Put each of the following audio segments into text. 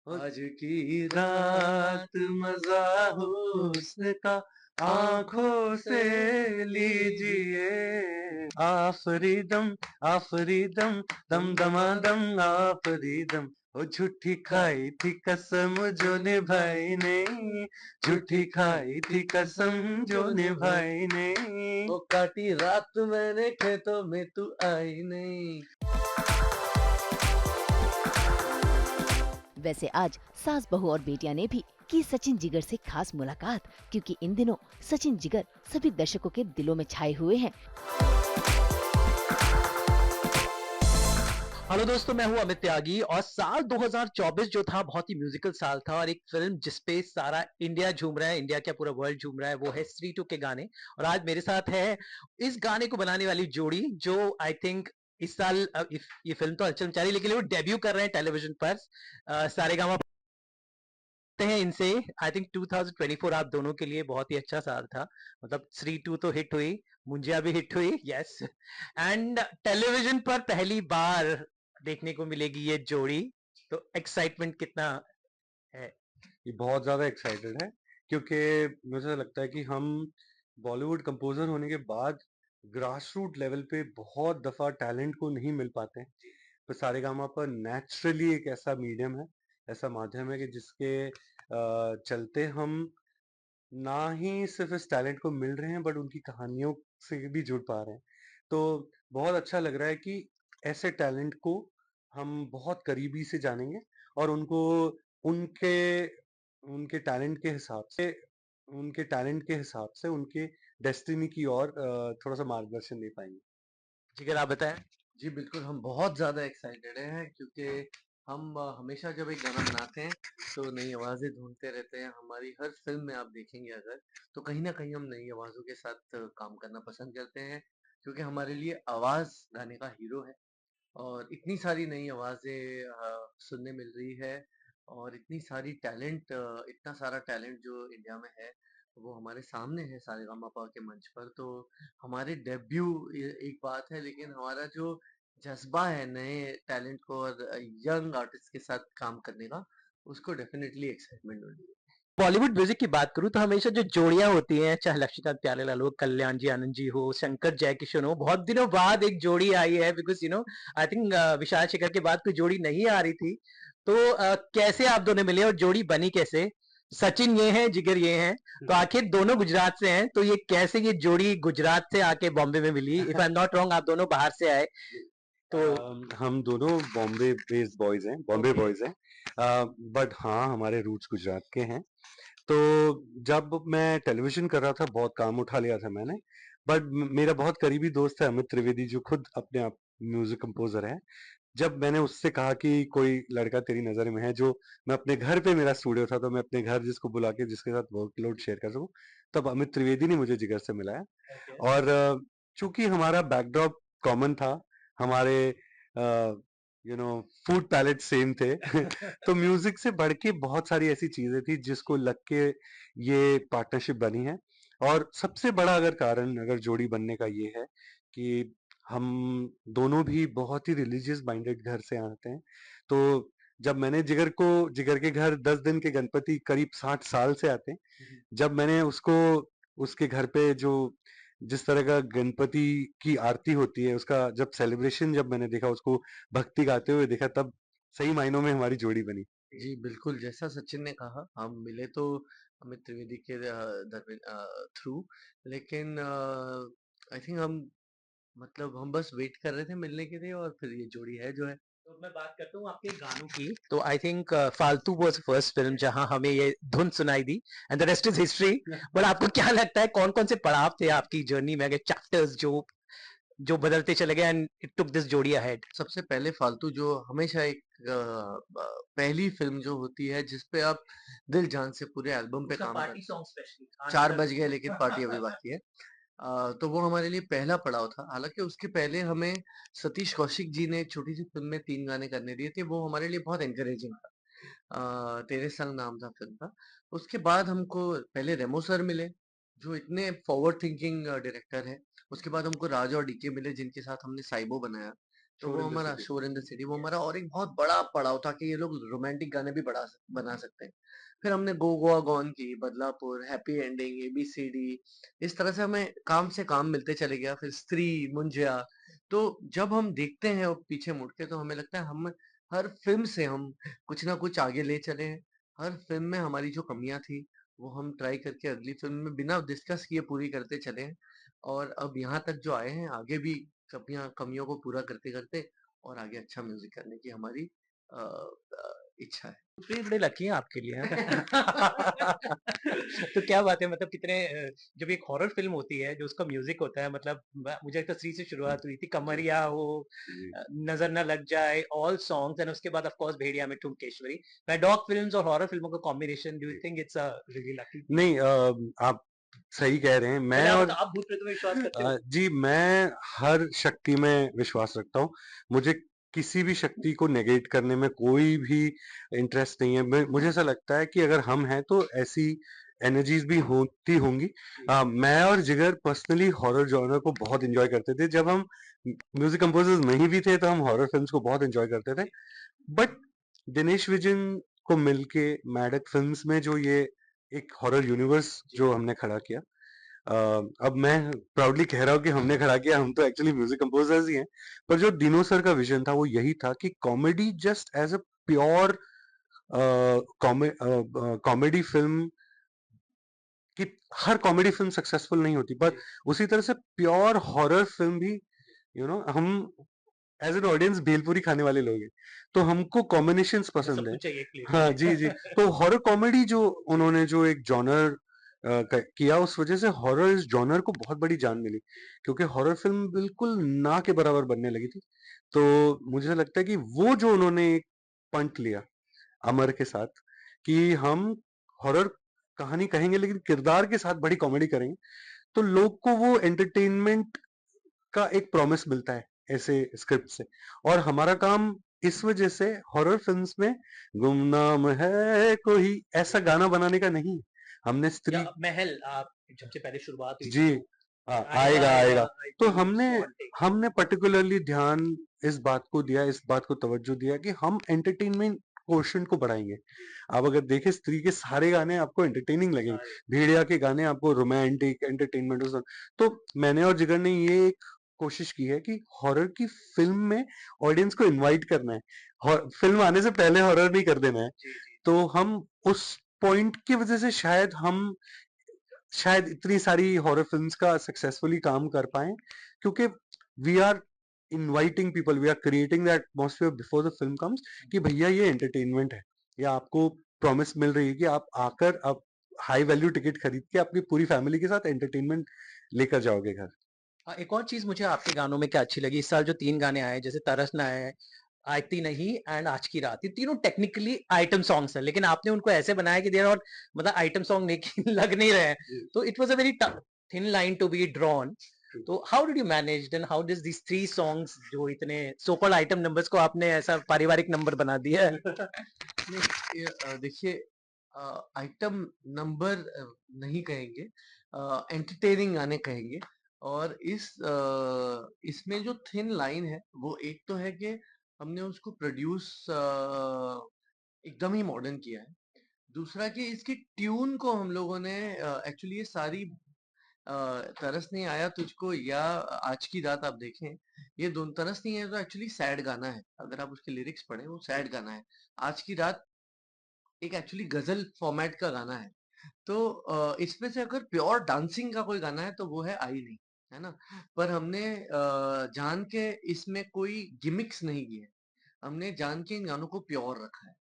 आज की रात मज़ा हुस्न का आँखों से लीजिए। आफ़रीदम आफ़रीदम दम दमादम आफ़रीदम। ओ झूठी खाई थी कसम जो निभाई नहीं, झूठी खाई थी कसम जो निभाई नहीं। वो काटी रात मैंने खेतों में तू आई नहीं। वैसे आज सास बहू और बेटिया ने भी की सचिन जिगर से खास मुलाकात, क्योंकि इन दिनों सचिन जिगर सभी दर्शकों के दिलों में छाए हुए हैं। हेलो दोस्तों, मैं हूं अमित त्यागी और साल 2024 जो था बहुत ही म्यूजिकल साल था और एक फिल्म जिसपे सारा इंडिया झूम रहा है, इंडिया क्या पूरा वर्ल्ड झूम रहा है, वो है स्त्री टू के गाने। और आज मेरे साथ है इस गाने को बनाने वाली जोड़ी जो आई थिंक इस साल ये फिल्म तो हलचल मचा रही है, लेकिन वो डेब्यू कर रहे हैं टेलीविजन पर सारेगामा हैं इनसे। आई थिंक 2024 आप दोनों के लिए बहुत ही अच्छा साल था। मतलब स्त्री टू तो हिट हुई, मुंजिया भी हिट हुई, यस, एंड टेलीविजन पर पहली बार देखने को मिलेगी ये जोड़ी। तो एक्साइटमेंट कितना है? ये बहुत ज़्यादा एक्साइटेड है क्योंकि मुझे लगता है कि हम बॉलीवुड कंपोज़र होने के बाद ग्रास रूट लेवल पे बहुत दफ़ा टैलेंट को नहीं मिल पाते हैं। तो सारेगामा पर नेचुरली एक ऐसा मीडियम है, ऐसा माध्यम है कि जिसके चलते हम ना ही सिर्फ़ इस टैलेंट को मिल रहे हैं बट उनकी कहानियों से भी जुड़ पा रहे हैं। तो बहुत अच्छा लग रहा है कि ऐसे टैलेंट को हम बहुत करीबी से जानेंगे और उनको उनके उनके टैलेंट के हिसाब से उनके टैलेंट के हिसाब से उनके डेस्टिनी की ओर थोड़ा-सा मार्गदर्शन दे पाएँगे। जिगर आप बताएं। जी बिल्कुल, हम बहुत ज़्यादा एक्साइटेड हैं क्योंकि हम हमेशा जब एक गाना बनाते हैं तो नई आवाज़ें ढूँढते रहते हैं। हमारी हर फ़िल्म में आप देखेंगे अगर, तो कहीं न कहीं हम नई आवाज़ों के साथ काम करना पसंद करते हैं क्योंकि हमारे लिए आवाज़ गाने का हीरो है। और इतनी सारी नई आवाज़ें सुनने मिल रही है और इतनी सारी टैलेंट इतना सारा टैलेंट जो इंडिया में है, वो हमारे सामने है सारेगामापा के मंच पर। तो हमारे डेब्यू एक बात है, लेकिन हमारा जो जज़्बा है नए टैलेंट को और यंग आर्टिस्ट के साथ काम करने का, उसको डेफ़िनेटली एक्साइटमेंट हो रही है। बॉलीवुड म्यूजिक की बात करूं तो हमेशा जो जोड़ियां होती हैं, चाहे लक्ष्मीकांत प्यारेलाल हो, कल्याण जी आनंद जी हो, शंकर जयकिशन हो, बहुत दिनों बाद एक जोड़ी आई है। Because I think Vishal Shekhar के बाद कोई जोड़ी नहीं आ रही थी। तो कैसे आप दोनों मिले और जोड़ी बनी कैसे? सचिन ये हैं, जिगर ये हैं, तो आखिर दोनों गुजरात से हैं, तो ये कैसे ये जोड़ी गुजरात से आके बॉम्बे में मिली? If I am not wrong, आप दोनों बाहर से आए तो। हम दोनों बॉम्बे बेस्ड बॉयज़ हैं, बॉम्बे ओके। बॉयज़ हैं। बट हाँ, हमारे रूट्स गुजरात के हैं। तो जब मैं टेलीविज़न कर रहा था, बहुत काम उठा लिया था मैंने, बट म मेरा बहुत करीबी दोस्त है अमित त्रिवेदी जो खुद अपने आप म्यूज़िक कंपोज़र है। जब मैंने उससे कहा कि कोई लड़का तेरी नज़र में है जो मैं अपने घर पे मेरा स्टूडियो था, तो मैं अपने घर जिसको बुला के जिसके साथ वर्कलोड शेयर कर सकूँ, तब अमित त्रिवेदी ने मुझे जिगर से मिलाया। ओके। और चूँकि हमारा बैकड्रॉप कॉमन था, हमारे अ, फूड पैलेट सेम थे तो म्यूज़िक से बढ़ के बहुत सारी ऐसी चीज़ें थी जिसको लग के ये पार्टनरशिप बनी है। और सबसे बड़ा अगर कारण अगर जोड़ी बनने का ये है कि हम दोनों भी बहुत ही रिलीजियस माइंडेड घर से आते हैं। तो जब मैंने जिगर के घर 10 दिन के गणपति करीब 60 साल से आते हैं। जब मैंने उसको उसके घर पे जो जिस तरह का गणपति की आरती होती है, उसका जब सेलिब्रेशन जब मैंने देखा, उसको भक्ति गाते हुए देखा, तब सही मायनों में हमारी जोड़ी बनी। जी, बिल्कुल, जैसा सचिन ने कहा, हम मिले तो अमित त्रिवेदी के थ्रू, लेकिन आई थिंक हम बस वेट कर रहे थे मिलने के लिए और फिर ये जोड़ी है जो है। तो मैं बात करता हूँ आपके गानों की, तो I think Faltu was first film जहां हमें ये धुन सुनाई दी, and the rest is history. But आपको क्या लगता है कौन कौन से पड़ाव थे आपकी जर्नी में, चैप्टर्स जो जो बदलते चले गए एंड इट टुक दिस जोड़ी अहेड? सबसे पहले फालतू जो हमेशा एक पहली फ़िल्म जो होती है जिस पे आप दिल जान से पूरे एल्बम पे उसका काम पार्टी करते सॉन्ग स्पेशली हैं। 4 आजकल। बज गए लेकिन पार्टी अभी बाकी है। तो वो हमारे लिए पहला पड़ाव था। हालाँकि उसके पहले हमें सतीश कौशिक जी ने एक छोटी-सी फ़िल्म में 3 गाने करने दिए थे, वो हमारे लिए बहुत एनकरेजिंग था। तेरे संग नाम था फ़िल्म का। उसके बाद हमको पहले रेमो सर मिले, जो इतने फॉरवर्ड थिंकिंग डायरेक्टर हैं। उसके बाद हमको राज और डीके मिले जिनके साथ हमने साइबो बनाया, तो शोर वो इन द हमारा सिटी। शोर इन द सिटी वो हमारा और एक बहुत बड़ा पड़ाव था कि ये लोग रोमांटिक गाने भी बना सकते हैं। फिर हमने गो गोआ गॉन की, बदलापुर, हैप्पी एंडिंग, एबीसीडी, इस तरह से हमें काम से काम मिलते चले गया। फिर स्त्री, मुंजिया। तो जब हम देखते हैं वो पीछे मुड़ के तो हमें लगता है हम हर फ़िल्म से हम कुछ ना कुछ आगे ले चले हैं। हर फ़िल्म में हमारी जो कमियाँ थी, वो हम ट्राई करके अगली फ़िल्म में बिना डिस्कस किए पूरी करते चले हैं। और अब यहाँ तक जो आए हैं, आगे भी कमियों को पूरा करते-करते और आगे अच्छा म्यूज़िक करने की हमारी इच्छा है। तो ये बड़े लकी हैं आपके लिए हैं। तो क्या बात है मतलब कितने जब एक हॉरर फ़िल्म होती है जो उसका म्यूज़िक होता है मतलब मुझे लगता है 3 से शुरुआत हुई थी, जी, कमरिया हो जी। नज़र ना लग जाए, ऑल सॉन्ग्स एंड उसके बाद ऑफ कोर्स भेड़िया में ठुमकेश्वरी। डॉग फ़िल्म्स और हॉरर फ़िल्मों का कॉम्बिनेशन डू यू जी। Think it's a really lucky? नहीं आप सही कह रहे हैं। पहले मैं आप और बताओ आप भूत-प्रेतों में विश्वास करते हो? जी, मैं हर शक्ति में विश्वास रखता हूँ। मुझे किसी भी शक्ति को नेगेट करने में कोई भी इंटरेस्ट नहीं है। मुझे ऐसा लगता है कि अगर हम हैं तो ऐसी एनर्जीज़ भी होती होंगी। मैं और जिगर पर्सनली हॉरर जॉनर को बहुत एन्जॉय करते थे। जब हम म्यूज़िक कंपोज़र्स नहीं भी थे तो हम हॉरर फ़िल्म्स को बहुत एन्जॉय करते थे। बट दिनेश विजन को मिलके मैडक फ़िल्म्स में जो ये एक हॉरर यूनिवर्स जो हमने खड़ा किया, अ, अब मैं प्राउडली कह रहा हूँ कि हमने खड़ा किया, हम तो एक्चुअली म्यूजिक कंपोजर्स ही हैं। पर जो दिनों सर का विजन था वो यही था कि comedy just as a pure comedy film की, हर कॉमेडी फिल्म सक्सेसफुल नहीं होती, पर उसी तरह से प्योर हॉरर फिल्म भी हम एज एन ऑडियंस भेलपूरी खाने वाले लोग हैं, तो हमको कॉम्बिनेशंस मुझे सब पसंद है। कुछ चाहिए एक प्लेट हाँ जी जी। में। तो हॉरर कॉमेडी जो उन्होंने जो एक जॉनर किया, उस वजह से हॉरर इस जॉनर को बहुत बड़ी जान मिली, क्योंकि हॉरर फिल्म बिल्कुल ना के बराबर बनने लगी थी। तो मुझे लगता है कि वो जो उन्होंने एक पंट लिया अमर के साथ, कि हम हॉरर कहानी कहेंगे लेकिन किरदार के साथ बड़ी कॉमेडी करेंगे, तो लोग को वो एंटरटेनमेंट का एक प्रॉमिस मिलता है ऐसे स्क्रिप्ट से। और हमारा काम इस वजह से हॉरर फिल्म्स में गुमनाम है कोई ऐसा गाना बनाने का नहीं, हमने या स्त्री महल आप जब से पहले शुरुआत हुई थी जी तो आएगा आएगा आएगा आएगा। आई तो फील हमने सो हंटिंग। हमने पर्टिकुलरली ध्यान इस बात को दिया, इस बात को तवज्जो दिया कि हम एंटरटेनमेंट क्वोशंट को बढ़ाएंगे। आप अगर देखें स्त्री के सारे गाने आपको एंटरटेनिंग लगेंगे, सारे भेड़िया के गाने आपको रोमांटिक एंटरटेनमेंट। तो मैंने और जिगर ने ये एक कोशिश की है कि हॉरर की फिल्म में ऑडियंस को इनवाइट करना है, फिल्म आने से पहले हॉरर नहीं कर देना है। जी, जी। तो हम उस पॉइंट की वजह से शायद इतनी सारी हॉरर फिल्म्स का सक्सेसफुली काम कर पाए, क्योंकि we are inviting people, we are creating that atmosphere before the film comes, कि भैया ये एंटरटेनमेंट है, या आपको प्रॉमिस मिल रही है कि आप आकर आप हाई वैल्यू टिकट खरीद के अपनी पूरी फैमिली के साथ एंटरटेनमेंट लेकर जाओगे घर। एक और चीज़ मुझे आपके गानों में क्या अच्छी लगी, इस साल जो 3 गाने आए जैसे तरस ना है, आती नहीं एंड आज की रात, ये तीनों टेक्निकली आइटम सॉन्ग्स हैं, लेकिन आपने उनको ऐसे बनाया कि दे आर नॉट मतलब आइटम सॉन्ग नहीं लग नहीं रहे हैं। तो it was a very thin line to be drawn. तो how did you manage then how does these 3 songs जो इतने सो कॉल्ड आइटम नंबर्स को आपने ऐसा पारिवारिक नंबर बना दिया है? नहीं देखिए आइटम नंबर नहीं कहेंगे, एंटरटेनिंग गाने कहेंगे। और इसमें जो थिन लाइन है वो एक तो है कि हमने उसको प्रोड्यूस एकदम ही मॉडर्न किया है। दूसरा कि इसकी ट्यून को हम लोगों ने एक्चुअली ये सारी अ, तरस नहीं आया तुझको या आज की रात आप देखें, ये दोनों तरस नहीं आया तो एक्चुअली सैड गाना है। अगर आप उसके लिरिक्स पढ़ें वो सैड गाना है। आज की रात एक एक्चुअली गजल फॉर्मेट का गाना है। तो इसमें से अगर प्योर डांसिंग का कोई गाना है तो वो है आई नहीं, है ना? पर हमने जान के इसमें कोई गिमिक्स नहीं किए। हमने जान के इन गानों को प्योर रखा है।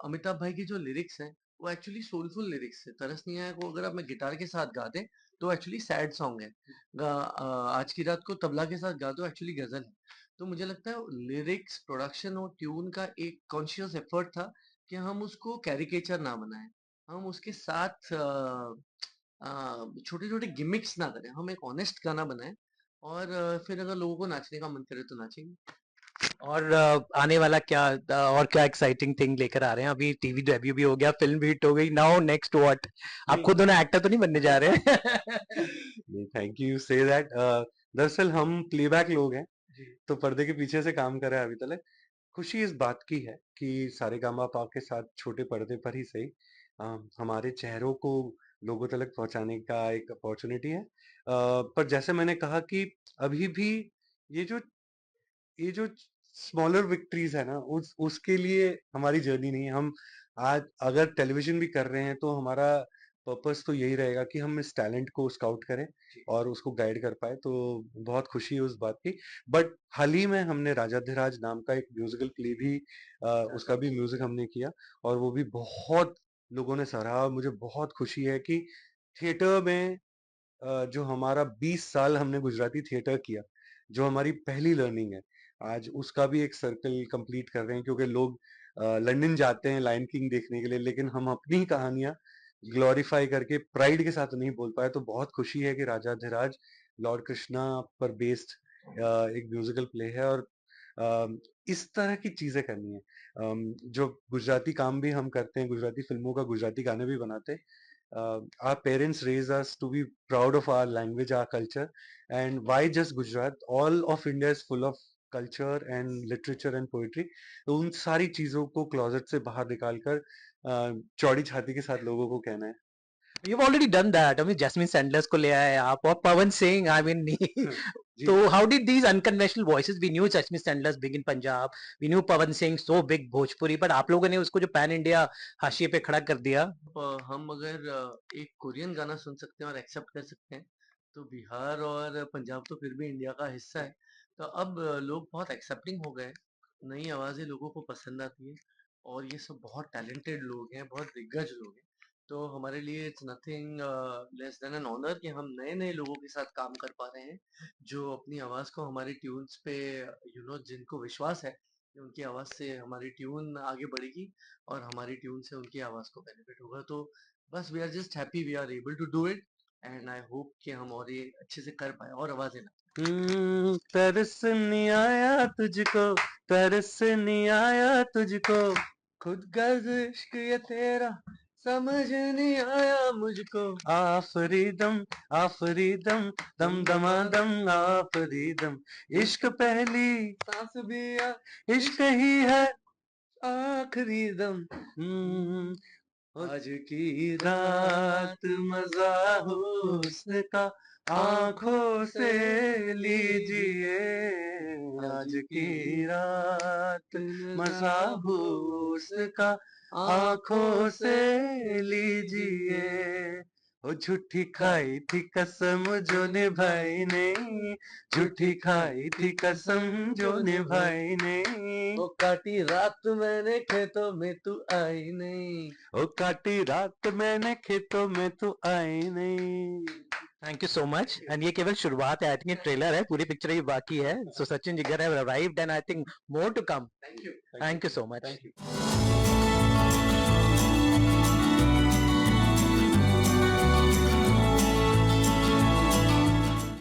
अमिताभ भाई की जो लिरिक्स हैं वो एक्चुअली सोलफुल लिरिक्स है। तरस नहीं आया को अगर आप मैं गिटार के साथ गा दें तो एक्चुअली सैड सॉन्ग है। आज की रात को तबला के साथ गा दो एक्चुअली गजल है। तो मुझे लगता है लिरिक्स, प्रोडक्शन और ट्यून का एक कॉन्शियस एफर्ट था कि हम उसको कैरिकेचर ना बनाएं। हम उसके साथ छोटे-छोटे गिमिक्स ना करें। हम एक ऑनेस्ट गाना बनाएं और फिर अगर लोगों को नाचने का मन करे तो नाचेंगे। और आने वाला क्या और क्या एक्साइटिंग थिंग लेकर आ रहे हैं? अभी टीवी डेब्यू भी हो गया, फ़िल्म भी हिट हो गई, नाउ नेक्स्ट व्हाट? आप नहीं खुद दोनों एक्टर तो नहीं बनने जा रहे हैं? नहीं, थैंक यू से दैट। दरअसल हम प्लेबैक लोग हैं, जी। तो पर्दे के पीछे से काम करा है अभी तक। खुशी इस बात की है कि सारेगामापा के साथ छोटे पर्दे पर ही सही हमारे चेहरों को लोगों तक पहुँचाने का एक अपॉर्च्युनिटी है। पर जैसे मैंने कहा कि अभी भी ये जो ये जो स्मॉलर विक्ट्रीज़ है ना, उस उसके लिए हमारी जर्नी नहीं है। हम आज अगर टेलीविज़न भी कर रहे हैं, तो हमारा पर्पस तो यही रहेगा कि हम इस टैलेंट को स्काउट करें जी। और उसको गाइड कर पाएँ, तो बहुत खुशी है उस बात की। बट हाल ही में हमने राजाधिराज नाम का एक म्यूज़िकल प्ले भी उसका भी म्यूज़िक हमने किया और वो भी बहुत लोगों ने सराहा और मुझे बहुत खुशी है कि थिएटर में जो हमारा 20 साल हमने गुजराती थिएटर किया, जो हमारी पहली लर्निंग है, आज उसका भी एक सर्कल कंप्लीट कर रहे हैं क्योंकि लोग लंदन जाते हैं लायन किंग देखने के लिए, लेकिन हम अपनी ही कहानियाँ ग्लोरीफाई करके प्राइड के साथ नहीं बोल पाए, तो बहुत खुशी है कि राजाधिराज लॉर्ड कृष्णा पर बेस्ड एक म्यूज़िकल प्ले है और इस तरह की चीज़ें करनी है। जो गुजराती काम भी हम करते हैं, गुजराती फ़िल्मों का गुजराती गाने भी बनाते हैं। Our parents raised us to be proud of our language, our culture, and why just Gujarat? All of India is full of culture and literature and poetry. तो उन सारी चीजों को क्लोजेट से बाहर निकालकर चौड़ी छाती के साथ लोगों को कहना है। You've already done that. I mean, Jasmine Sanders को ले आए आप और Pawan Singh. I mean, ji so how did these unconventional voices? We knew Jasmine Sanders big in Punjab. We knew Pawan Singh so big Bhojpuri. But आप लोगों ने उसको जो पैन इंडिया हाशिए पे खड़ा कर दिया. हम अगर एक कोरियन गाना सुन सकते हैं और एक्सेप्ट कर सकते हैं, तो बिहार और पंजाब तो फिर भी इंडिया का हिस्सा है। तो अब लोग बहुत एक्सेप्टिंग हो गए हैं, नई आवाज़ें लोगों को पसंद आती हैं और ये सब बहुत टैलेंटेड लोग हैं, बहुत दिग्गज लोग हैं। तो हमारे लिए it's nothing less than an honour कि हम नए-नए लोगों के साथ काम कर पा रहे हैं, जो अपनी आवाज़ को हमारी ट्यून्स पे जिनको विश्वास है कि उनकी आवाज़ से हमारी ट्यून आगे बढ़ेगी और हमारी ट्यून से उनकी आवाज़ को बेनिफिट होगा। तो बस we are just happy we are able to do it and I hope कि हम और ये अच्छे से कर पाएँ और आवाज़ें ना तरस नहीं आया तुझको, तरस नहीं आया तुझको, खुद गर्ज़ इश्क ये तेरा समझ नहीं आया मुझको। आफरी दम, आफरी दम, दम दमादम, आफरी दम, इश्क पहली, सांस भी इश्क ही है आखिरी दम। हम्म, आज की रात मजा हुस्न का आंखों से लीजिए, आज की रात मजा हुस्न का आंखों से लीजिए। ओ झूठी खाई थी कसम जो निभाई नहीं, झूठी खाई थी कसम जो निभाई नहीं। वो काटी रात मैंने खेतों में तू आई नहीं। ओ काटी रात मैंने खेतों में तू आई नहीं। Thank you so much. And ये केवल शुरुआत है. I think ये ट्रेलर है. पूरी पिक्चर ही बाकी है. So Sachin Jigar have arrived and I think more to come. Thank you. Thank you so much. Thank you.